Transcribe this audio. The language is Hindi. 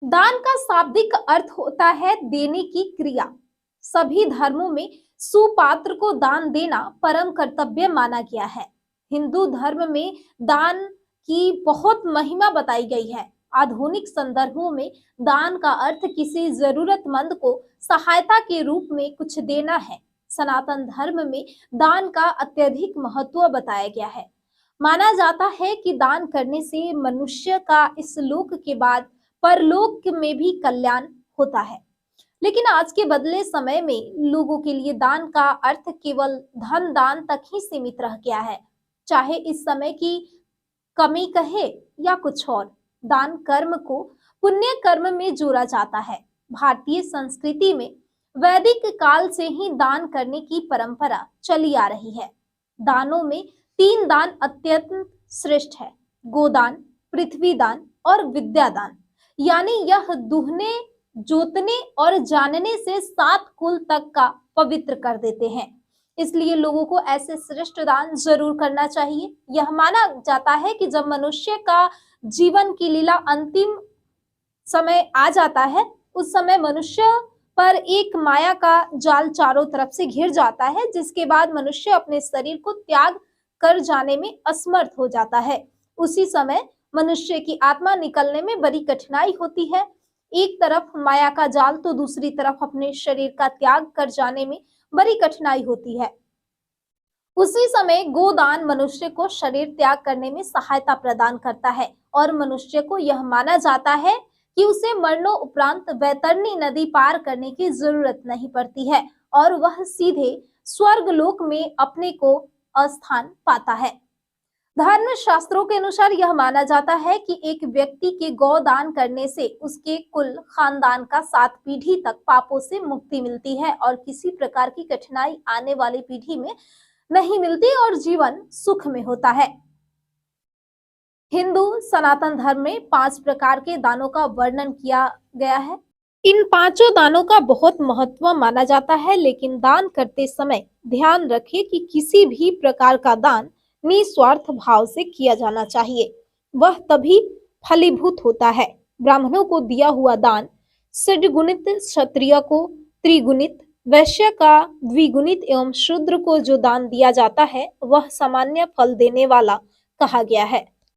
दान का शाब्दिक अर्थ होता है देने की क्रिया। सभी धर्मों में सुपात्र को दान देना परम कर्तव्य माना गया है। हिंदू धर्म में दान की बहुत महिमा बताई गई है। आधुनिक संदर्भों में दान का अर्थ किसी जरूरतमंद को सहायता के रूप में कुछ देना है। सनातन धर्म में दान का अत्यधिक महत्व बताया गया है। माना जाता है कि दान करने से मनुष्य का इस लोक के बाद परलोक में भी कल्याण होता है। लेकिन आज के बदले समय में लोगों के लिए दान का अर्थ केवल धन दान तक ही सीमित रह गया है। चाहे इस समय की कमी कहे या कुछ और, दान कर्म को पुण्य कर्म में जोड़ा जाता है। भारतीय संस्कृति में वैदिक काल से ही दान करने की परंपरा चली आ रही है। दानों में 3 दान अत्यंत श्रेष्ठ है: गोदान, पृथ्वी दान और विद्या दान। यानी यह दूहने, जोतने और जानने से 7 कुल तक का पवित्र कर देते हैं। इसलिए लोगों को ऐसे श्रेष्ठ दान जरूर करना चाहिए। यह माना जाता है कि जब मनुष्य का जीवन की लीला अंतिम समय आ जाता है, उस समय मनुष्य पर एक माया का जाल चारों तरफ से घिर जाता है, जिसके बाद मनुष्य अपने शरीर को त्याग कर जाने में असमर्थ हो जाता है। उसी समय मनुष्य की आत्मा निकलने में बड़ी कठिनाई होती है। एक तरफ माया का जाल तो दूसरी तरफ अपने शरीर का त्याग कर जाने में बड़ी कठिनाई होती है। उसी समय गोदान मनुष्य को शरीर त्याग करने में सहायता प्रदान करता है और मनुष्य को यह माना जाता है कि उसे मरणोपरांत वैतरणी नदी पार करने की जरूरत नहीं पड़ती है और वह सीधे स्वर्ग लोक में अपने को स्थान पाता है। धर्म शास्त्रों के अनुसार यह माना जाता है कि एक व्यक्ति के गौदान करने से उसके कुल खानदान का 7 पीढ़ी तक पापों से मुक्ति मिलती है और किसी प्रकार की कठिनाई आने वाली पीढ़ी में नहीं मिलती और जीवन सुख में होता है। हिंदू सनातन धर्म में 5 प्रकार के दानों का वर्णन किया गया है। इन 5 दानों का बहुत महत्व माना जाता है, लेकिन दान करते समय ध्यान रखें कि किसी भी प्रकार का दान निस्वार्थ भाव से किया जाना चाहिए। वह तभी फलीभूत होता है। ब्राह्मणों को दिया हुआ दान षड्गुणित, क्षत्रिय को त्रिगुणित, वैश्य का द्विगुणित एवं शूद्र को जो दान दिया जाता है वह सामान्य फल देने वाला कहा गया है।